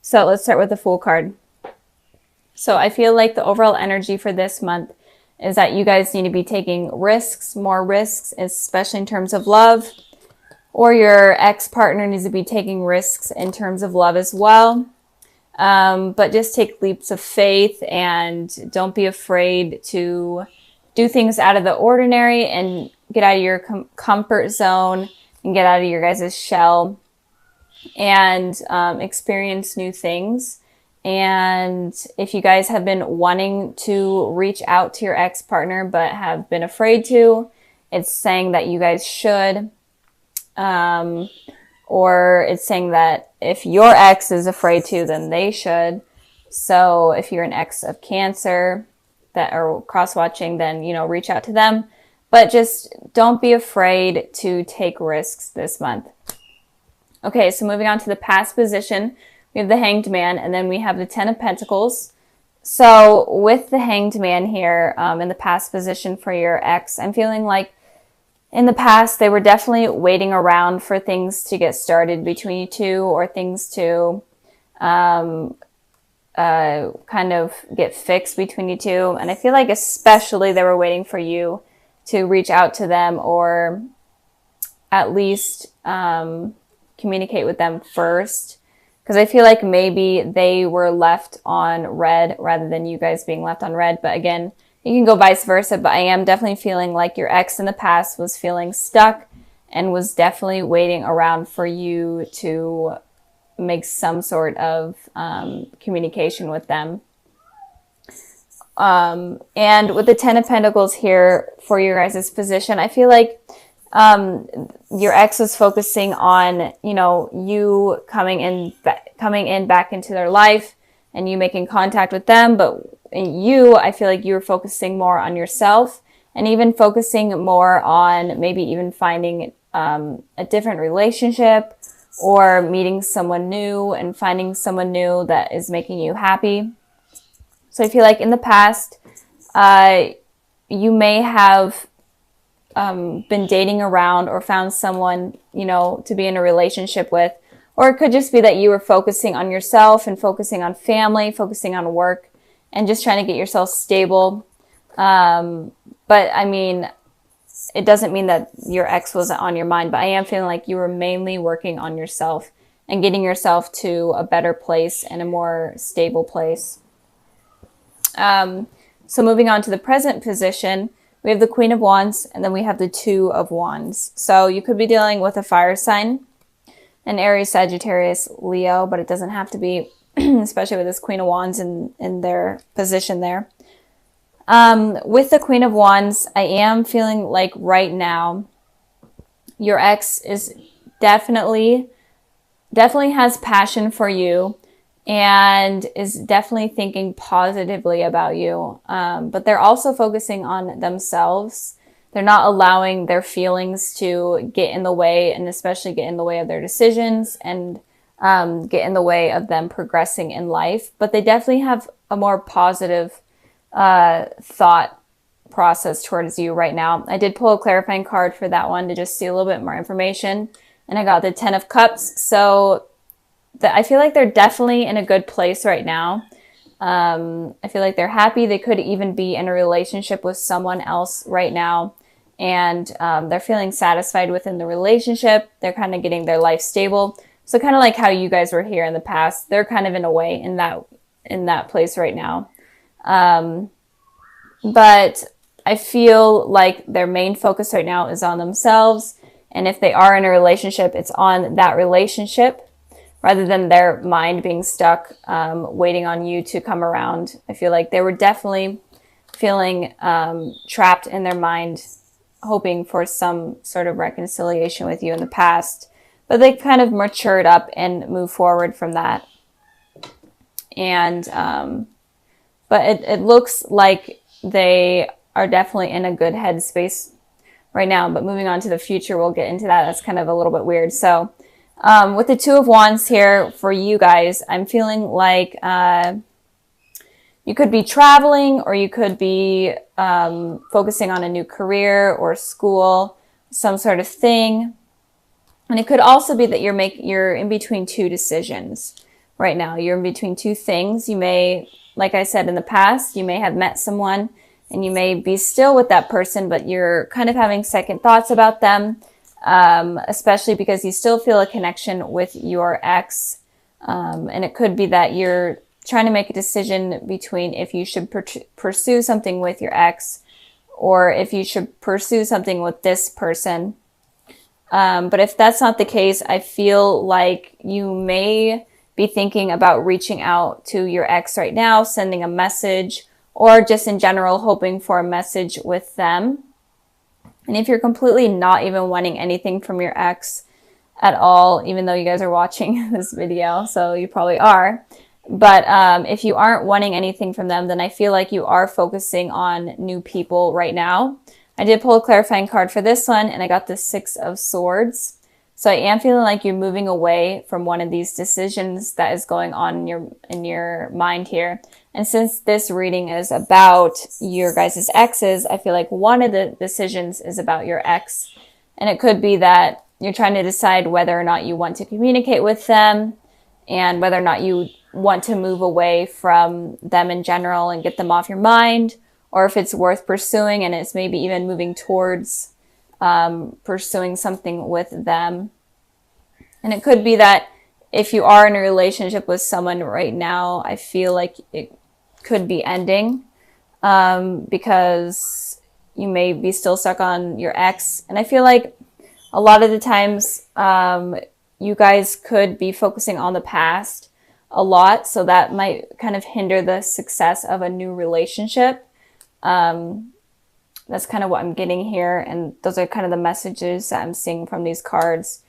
So let's start with the Fool card. So I feel like the overall energy for this month is that you guys need to be taking risks, more risks, especially in terms of love, or your ex-partner needs to be taking risks in terms of love as well. But just take leaps of faith and don't be afraid to do things out of the ordinary and get out of your comfort zone and get out of your guys' shell and experience new things. And if you guys have been wanting to reach out to your ex-partner but have been afraid to, it's saying that you guys should. Or it's saying that if your ex is afraid to, then they should. So if you're an ex of Cancer that are cross-watching, then, you know, reach out to them. But just don't be afraid to take risks this month. Okay, so moving on to the past position, we have the Hanged Man, and then we have the Ten of Pentacles. So with the Hanged Man here, in the past position for your ex, I'm feeling like in the past, they were definitely waiting around for things to get started between you two, or things to kind of get fixed between you two. And I feel like especially they were waiting for you to reach out to them, or at least communicate with them first. Because I feel like maybe they were left on red rather than you guys being left on red. But again, you can go vice versa, but I am definitely feeling like your ex in the past was feeling stuck and was definitely waiting around for you to make some sort of communication with them. And with the Ten of Pentacles here for your guys' position, I feel like your ex was focusing on, you know, you coming in back into their life and you making contact with them, but I feel like you were focusing more on yourself and even focusing more on maybe even finding a different relationship or meeting someone new and finding someone new that is making you happy. So I feel like in the past, you may have been dating around or found someone, you know, to be in a relationship with, or it could just be that you were focusing on yourself and focusing on family, focusing on work, and just trying to get yourself stable. But I mean, it doesn't mean that your ex wasn't on your mind, but I am feeling like you were mainly working on yourself and getting yourself to a better place and a more stable place. So moving on to the present position, we have the Queen of Wands, and then we have the Two of Wands. So you could be dealing with a fire sign, an Aries, Sagittarius, Leo, but it doesn't have to be, especially with this Queen of Wands in their position there. With the Queen of Wands, I am feeling like right now, your ex is definitely has passion for you and is definitely thinking positively about you. But they're also focusing on themselves. They're not allowing their feelings to get in the way, and especially get in the way of their decisions and get in the way of them progressing in life. But they definitely have a more positive thought process towards you right now. I did pull a clarifying card for that one to just see a little bit more information. And I got the Ten of Cups. So I feel like they're definitely in a good place right now. I feel like they're happy. They could even be in a relationship with someone else right now. And they're feeling satisfied within the relationship. They're kind of getting their life stable. So kind of like how you guys were here in the past, they're kind of in a way in that place right now. But I feel like their main focus right now is on themselves. And if they are in a relationship, it's on that relationship rather than their mind being stuck, waiting on you to come around. I feel like they were definitely feeling trapped in their mind, hoping for some sort of reconciliation with you in the past. But they kind of matured up and moved forward from that. And, but it looks like they are definitely in a good headspace right now. But moving on to the future, we'll get into that. That's kind of a little bit weird. So with the Two of Wands here for you guys, I'm feeling like you could be traveling, or you could be focusing on a new career or school, some sort of thing. And it could also be that you're in between two decisions. right now. You're in between two things. You may, like I said in the past, you may have met someone and you may be still with that person, but you're kind of having second thoughts about them, especially because you still feel a connection with your ex. And it could be that you're trying to make a decision between if you should pursue something with your ex or if you should pursue something with this person. But if that's not the case, I feel like you may be thinking about reaching out to your ex right now, sending a message, or just in general hoping for a message with them. And if you're completely not even wanting anything from your ex at all, even though you guys are watching this video, so you probably are. But if you aren't wanting anything from them, then I feel like you are focusing on new people right now. I did pull a clarifying card for this one, and I got the Six of Swords. So I am feeling like you're moving away from one of these decisions that is going on in your mind here. And since this reading is about your guys' exes, I feel like one of the decisions is about your ex. And it could be that you're trying to decide whether or not you want to communicate with them and whether or not you want to move away from them in general and get them off your mind, or if it's worth pursuing and it's maybe even moving towards pursuing something with them. And it could be that if you are in a relationship with someone right now, I feel like it could be ending because you may be still stuck on your ex. And I feel like a lot of the times you guys could be focusing on the past a lot, so that might kind of hinder the success of a new relationship. That's kind of what I'm getting here, and those are kind of the messages that I'm seeing from these cards.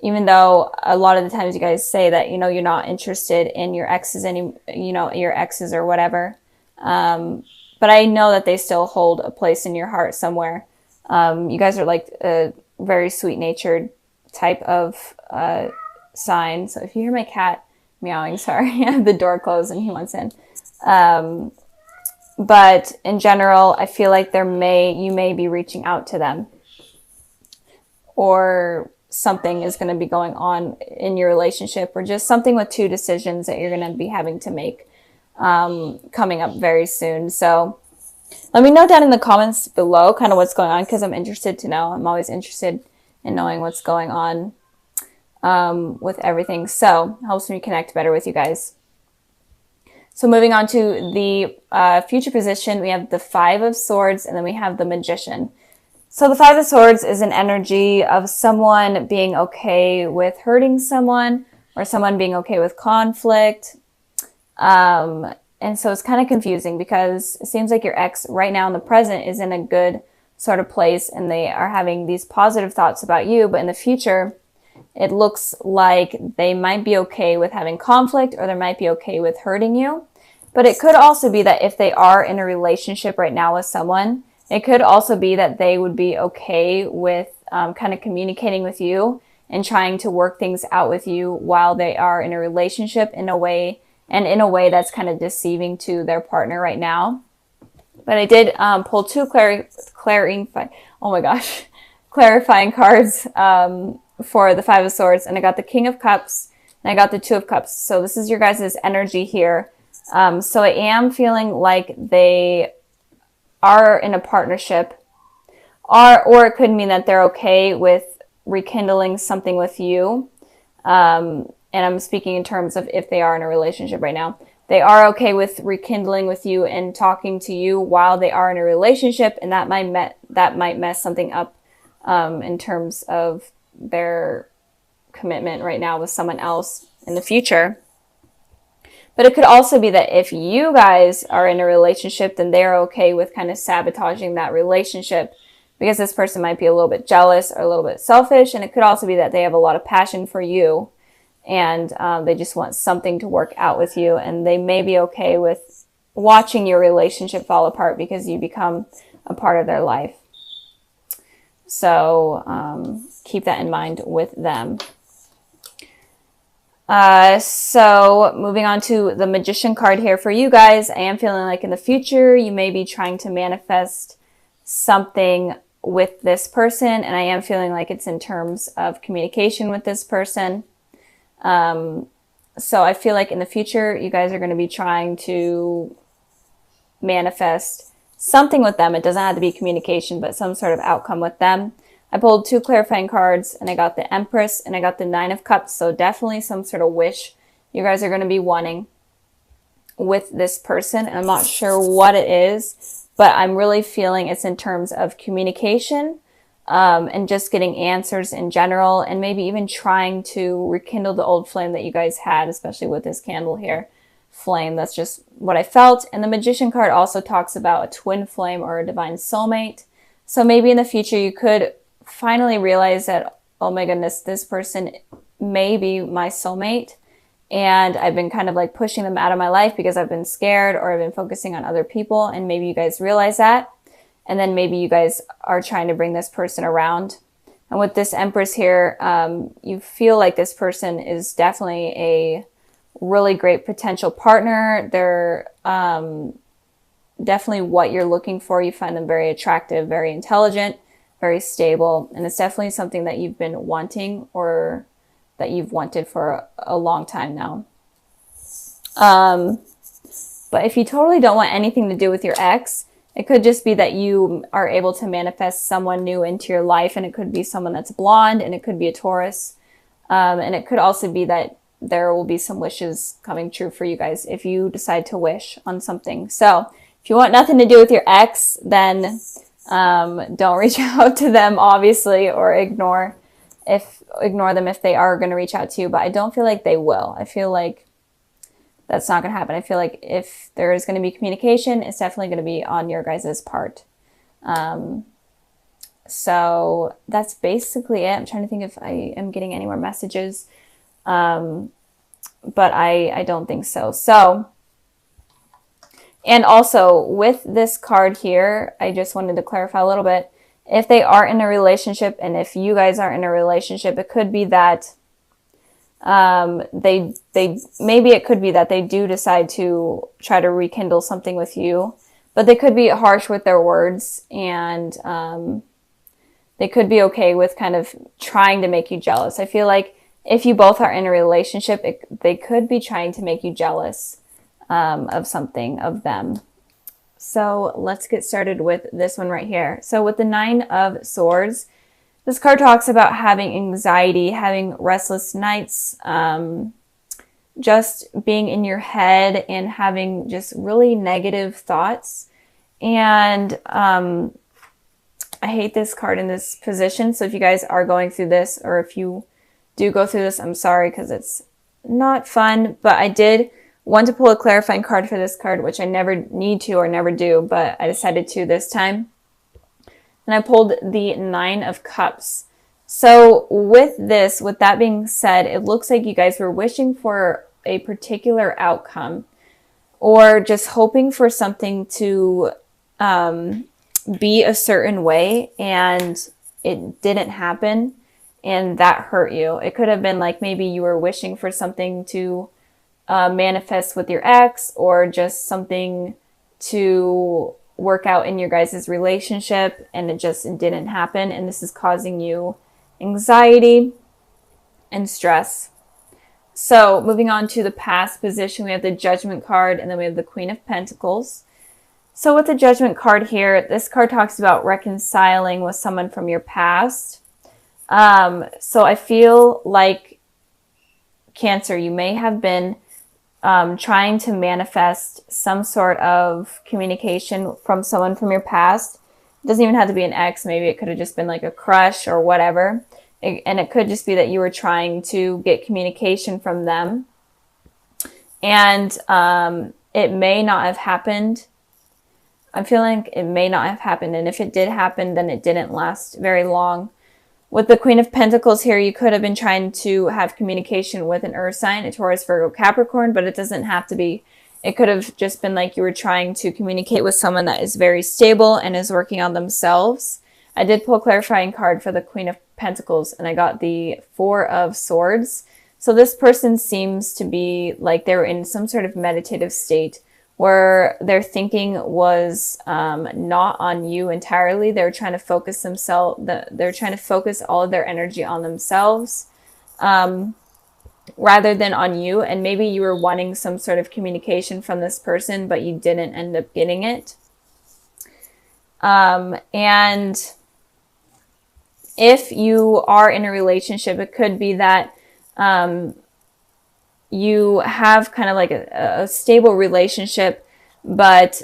Even though a lot of the times you guys say that, you know, you're not interested in your exes your exes or whatever. But I know that they still hold a place in your heart somewhere. You guys are like a very sweet-natured type of sign. So if you hear my cat meowing, sorry, I have the door closed and he wants in. But in general, I feel like you may be reaching out to them, or something is going to be going on in your relationship, or just something with two decisions that you're going to be having to make coming up very soon. So let me know down in the comments below kind of what's going on, because I'm interested to know. I'm always interested in knowing what's going on with everything. So it helps me connect better with you guys. So moving on to the future position, we have the Five of Swords, and then we have the Magician. So the Five of Swords is an energy of someone being okay with hurting someone, or someone being okay with conflict. And so it's kind of confusing because it seems like your ex right now in the present is in a good sort of place and they are having these positive thoughts about you, but in the future, it looks like they might be okay with having conflict, or they might be okay with hurting you. But it could also be that if they are in a relationship right now with someone, it could also be that they would be okay with kind of communicating with you and trying to work things out with you while they are in a relationship in a way that's kind of deceiving to their partner right now. But I did pull two clarifying cards for the Five of Swords, and I got the King of Cups and I got the Two of Cups. So this is your guys' energy here. So I am feeling like they are in a partnership, or it could mean that they're okay with rekindling something with you. And I'm speaking in terms of if they are in a relationship right now. They are okay with rekindling with you and talking to you while they are in a relationship, and that might mess something up in terms of their commitment right now with someone else in the future. But it could also be that if you guys are in a relationship, then they're okay with kind of sabotaging that relationship, because this person might be a little bit jealous or a little bit selfish. And it could also be that they have a lot of passion for you, and they just want something to work out with you. And they may be okay with watching your relationship fall apart because you become a part of their life. So keep that in mind with them. So moving on to the Magician card here for you guys, I am feeling like in the future, you may be trying to manifest something with this person. And I am feeling like it's in terms of communication with this person. So I feel like in the future, you guys are going to be trying to manifest something with them. It doesn't have to be communication, but some sort of outcome with them. I pulled 2 clarifying cards, and I got the Empress and I got the 9 of Cups. So definitely some sort of wish you guys are going to be wanting with this person. And I'm not sure what it is, but I'm really feeling it's in terms of communication, and just getting answers in general, and maybe even trying to rekindle the old flame that you guys had, especially with this candle here. Flame, that's just what I felt. And the Magician card also talks about a twin flame or a divine soulmate. So maybe in the future you could finally realize that, oh my goodness, this person may be my soulmate, and I've been kind of like pushing them out of my life because I've been scared or I've been focusing on other people, and maybe you guys realize that. And then maybe you guys are trying to bring this person around. And with this Empress here, you feel like this person is definitely a really great potential partner. They're definitely what you're looking for. You find them very attractive, very intelligent, very stable. And it's definitely something that you've been wanting, or that you've wanted for a long time now. But if you totally don't want anything to do with your ex, it could just be that you are able to manifest someone new into your life, and it could be someone that's blonde, and it could be a Taurus. And it could also be that there will be some wishes coming true for you guys if you decide to wish on something. So if you want nothing to do with your ex, then don't reach out to them, obviously, or ignore them if they are going to reach out to you. But I don't feel like they will. I feel like that's not going to happen. I feel like if there is going to be communication, it's definitely going to be on your guys' part. So that's basically it. I'm trying to think if I am getting any more messages. But I don't think so. So, and also with this card here, I just wanted to clarify a little bit. If they are in a relationship, and if you guys are in a relationship, it could be that maybe it could be that they do decide to try to rekindle something with you, but they could be harsh with their words, and they could be okay with kind of trying to make you jealous. I feel like if you both are in a relationship, they could be trying to make you jealous of something of them. So let's get started with this one right here. So with the 9 of Swords, this card talks about having anxiety, having restless nights, just being in your head and having just really negative thoughts. And I hate this card in this position. So if you guys are going through this, or if you do go through this, I'm sorry, because it's not fun. But I did want to pull a clarifying card for this card, which I never need to or never do, but I decided to this time. And I pulled the 9 of Cups. So with that being said, it looks like you guys were wishing for a particular outcome, or just hoping for something to be a certain way, and it didn't happen, and that hurt you. It could have been like maybe you were wishing for something to manifest with your ex, or just something to work out in your guys' relationship, and it just didn't happen, and this is causing you anxiety and stress. So moving on to the past position, we have the Judgment card, and then we have the Queen of Pentacles. So with the Judgment card here, this card talks about reconciling with someone from your past. So I feel like, Cancer, you may have been trying to manifest some sort of communication from someone from your past. It doesn't even have to be an ex. Maybe it could have just been like a crush or whatever. And it could just be that you were trying to get communication from them. And it may not have happened. I'm feeling like it may not have happened. And if it did happen, then it didn't last very long. With the Queen of Pentacles here, you could have been trying to have communication with an Earth sign, a Taurus, Virgo, Capricorn, but it doesn't have to be. It could have just been like you were trying to communicate with someone that is very stable and is working on themselves. I did pull a clarifying card for the Queen of Pentacles, and I got the 4 of Swords. So this person seems to be like they were in some sort of meditative state where their thinking was not on you entirely. They're trying to focus they're trying to focus all of their energy on themselves. rather than on you. And maybe you were wanting some sort of communication from this person, but you didn't end up getting it. And if you are in a relationship, it could be that you have kind of like a stable relationship, but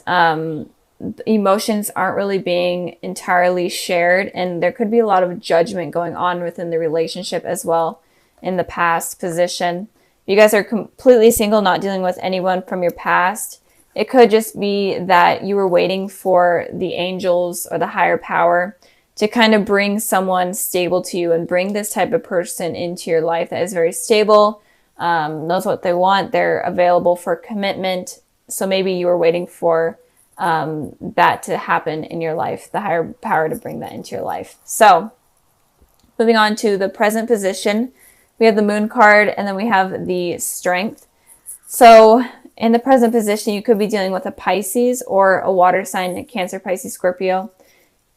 emotions aren't really being entirely shared. And there could be a lot of judgment going on within the relationship as well in the past position. You guys are completely single, not dealing with anyone from your past. It could just be that you were waiting for the angels or the higher power to kind of bring someone stable to you and bring this type of person into your life that is very stable, knows what they want, they're available for commitment. So maybe you were waiting for that to happen in your life, the higher power to bring that into your life. So moving on to the present position, we have the moon card and then we have the strength. So in the present position, you could be dealing with a Pisces or a water sign, a Cancer, Pisces, Scorpio,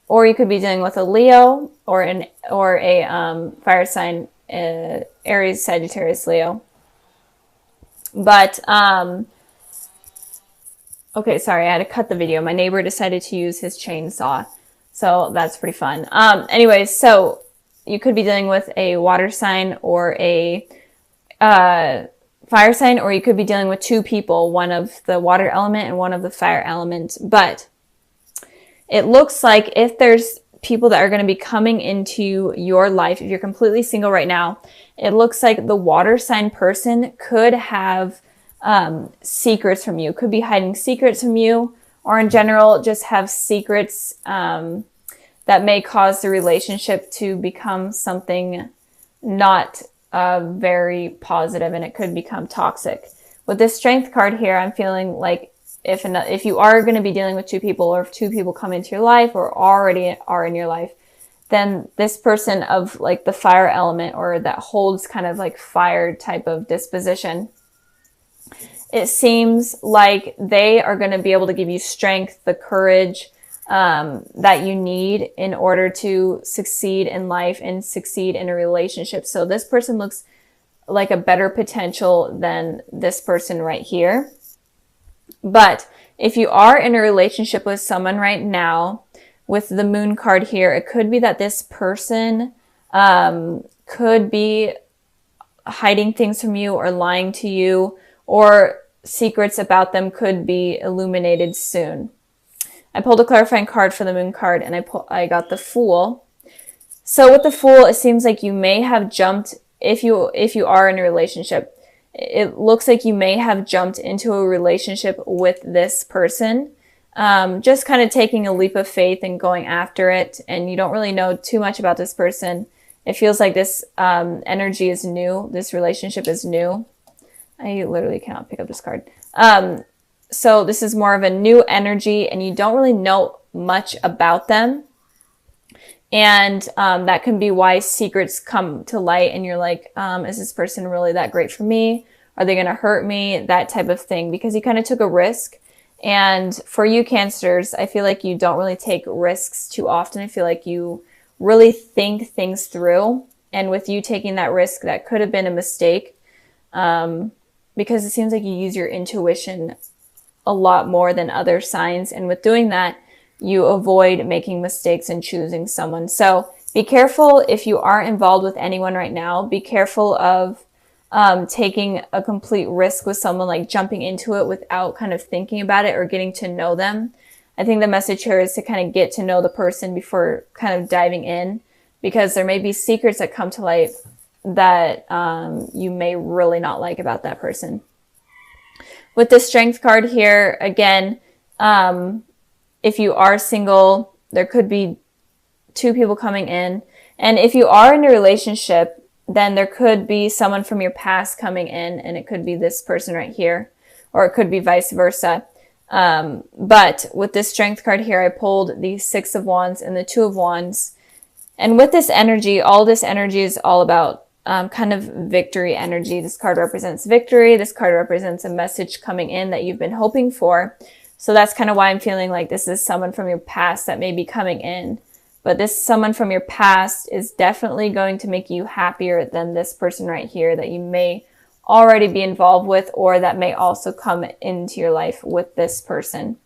or you could be dealing with a Leo or a fire sign, Aries, Sagittarius, Leo. But okay, sorry, I had to cut the video. My neighbor decided to use his chainsaw, so that's pretty fun. Anyways, so you could be dealing with a water sign or a fire sign, or you could be dealing with two people, one of the water element and one of the fire element. But it looks like if there's people that are going to be coming into your life, if you're completely single right now, it looks like the water sign person could have secrets from you, could be hiding secrets from you, or in general, just have secrets that may cause the relationship to become something not very positive, and it could become toxic. With this strength card here, I'm feeling like if you are going to be dealing with two people, or if two people come into your life or already are in your life, then this person of like the fire element, or that holds kind of like fire type of disposition, it seems like they are going to be able to give you strength, the courage that you need in order to succeed in life and succeed in a relationship. So this person looks like a better potential than this person right here. But if you are in a relationship with someone right now, with the moon card here, it could be that this person could be hiding things from you or lying to you, or secrets about them could be illuminated soon. I pulled a clarifying card for the moon card, and I got the Fool. So with the Fool, it seems like you may have jumped, if you are in a relationship, it looks like you may have jumped into a relationship with this person, just kind of taking a leap of faith and going after it, and you don't really know too much about this person. It feels like this energy is new, this relationship is new. I literally cannot pick up this card. So this is more of a new energy, and you don't really know much about them. And that can be why secrets come to light, and you're like, is this person really that great for me? Are they going to hurt me? That type of thing, because you kind of took a risk. And for you Cancers, I feel like you don't really take risks too often. I feel like you really think things through. And with you taking that risk, that could have been a mistake, because it seems like you use your intuition a lot more than other signs. And with doing that, you avoid making mistakes and choosing someone. So be careful if you are involved with anyone right now. Be careful of taking a complete risk with someone, like jumping into it without kind of thinking about it or getting to know them. I think the message here is to kind of get to know the person before kind of diving in, because there may be secrets that come to light that you may really not like about that person. With the Strength card here, again, if you are single, there could be two people coming in. And if you are in a relationship, then there could be someone from your past coming in, and it could be this person right here, or it could be vice versa. But with this Strength card here, I pulled the Six of Wands and the Two of Wands. And with this energy, all this energy is all about kind of victory energy. This card represents victory. This card represents a message coming in that you've been hoping for. So that's kind of why I'm feeling like this is someone from your past that may be coming in. But this someone from your past is definitely going to make you happier than this person right here that you may already be involved with, or that may also come into your life with this person.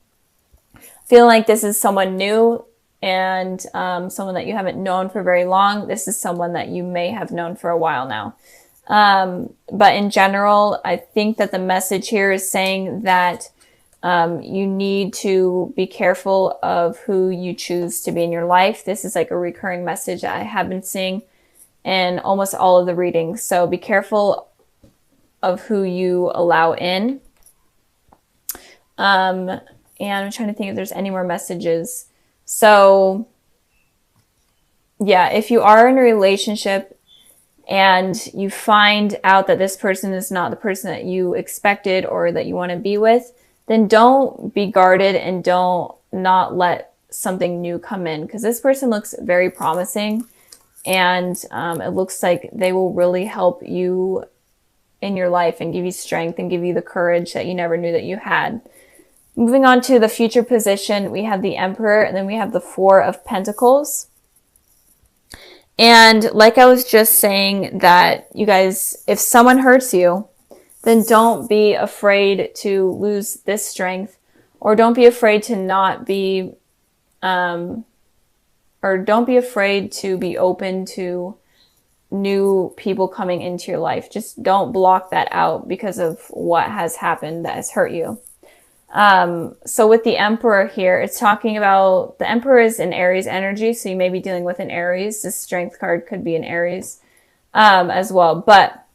Feeling like this is someone new and someone that you haven't known for very long. This is someone that you may have known for a while now. But in general, I think that the message here is saying that you need to be careful of who you choose to be in your life. This is like a recurring message I have been seeing in almost all of the readings. So be careful of who you allow in. And I'm trying to think if there's any more messages. So yeah, if you are in a relationship and you find out that this person is not the person that you expected or that you want to be with, then don't be guarded and don't not let something new come in, because this person looks very promising, and it looks like they will really help you in your life and give you strength and give you the courage that you never knew that you had. Moving on to the future position, we have the Emperor, and then we have the Four of Pentacles. And like I was just saying, that you guys, if someone hurts you, then don't be afraid to lose this strength, or don't be afraid to not be, or don't be afraid to be open to new people coming into your life. Just don't block that out because of what has happened that has hurt you. So with the Emperor here, it's talking about, the Emperor is an Aries energy, so you may be dealing with an Aries. This Strength card could be an Aries as well, but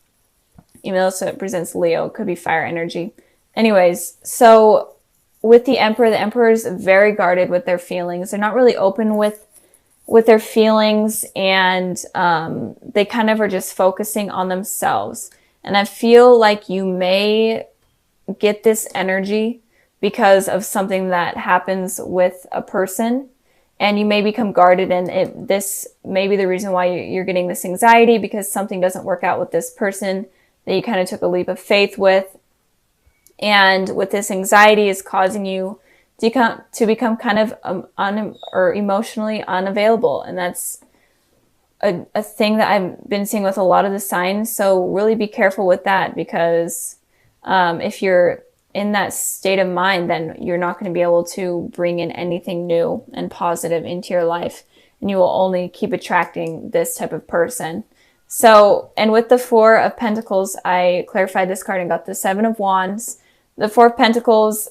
even though it represents Leo, it could be fire energy. Anyways, so with the Emperor is very guarded with their feelings. They're not really open with their feelings, and they kind of are just focusing on themselves. And I feel like you may get this energy because of something that happens with a person, and you may become guarded, and this may be the reason why you're getting this anxiety, because something doesn't work out with this person that you kind of took a leap of faith with. And with this anxiety is causing you to become kind of emotionally unavailable. And that's a thing that I've been seeing with a lot of the signs. So really be careful with that, because if you're in that state of mind, then you're not going to be able to bring in anything new and positive into your life, and you will only keep attracting this type of person. So, and with the Four of Pentacles, I clarified this card and got the Seven of Wands. The Four of Pentacles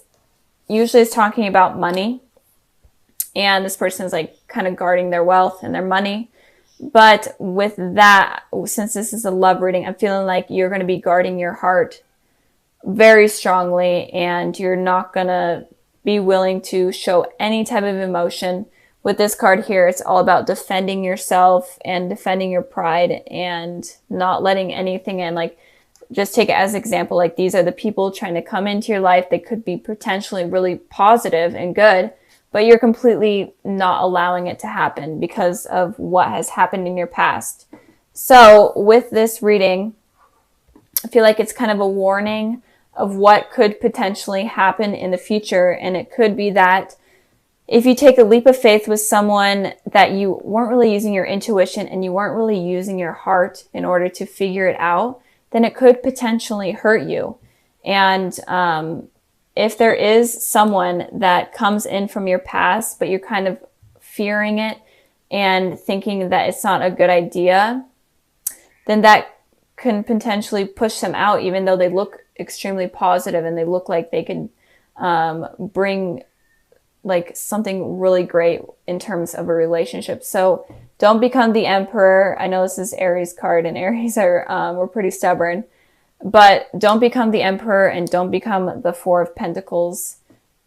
usually is talking about money, and this person is like kind of guarding their wealth and their money. But with that, since this is a love reading, I'm feeling like you're going to be guarding your heart very strongly, and you're not going to be willing to show any type of emotion. With this card here, it's all about defending yourself and defending your pride and not letting anything in. Like, just take it as an example, like these are the people trying to come into your life. They could be potentially really positive and good, but you're completely not allowing it to happen because of what has happened in your past. So with this reading, I feel like it's kind of a warning of what could potentially happen in the future. And it could be that if you take a leap of faith with someone that you weren't really using your intuition and you weren't really using your heart in order to figure it out, then it could potentially hurt you. And if there is someone that comes in from your past, but you're kind of fearing it and thinking that it's not a good idea, then that can potentially push them out, even though they look extremely positive and they look like they could bring like something really great in terms of a relationship. So don't become the Emperor. I know this is Aries card, and Aries are we're pretty stubborn, but don't become the Emperor and don't become the Four of Pentacles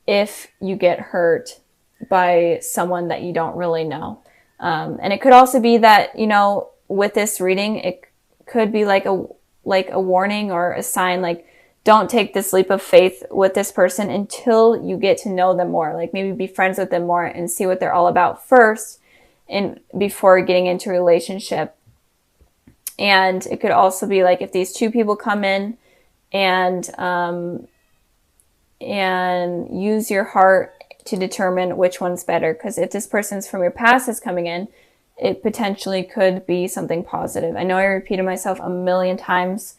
if you get hurt by someone that you don't really know. And it could also be that, you know, with this reading, it could be like a warning or a sign, like, don't take this leap of faith with this person until you get to know them more. Like, maybe be friends with them more and see what they're all about first, and before getting into a relationship. And it could also be like, if these two people come in and use your heart to determine which one's better. Because if this person's from your past is coming in, it potentially could be something positive. I know I repeated myself a million times,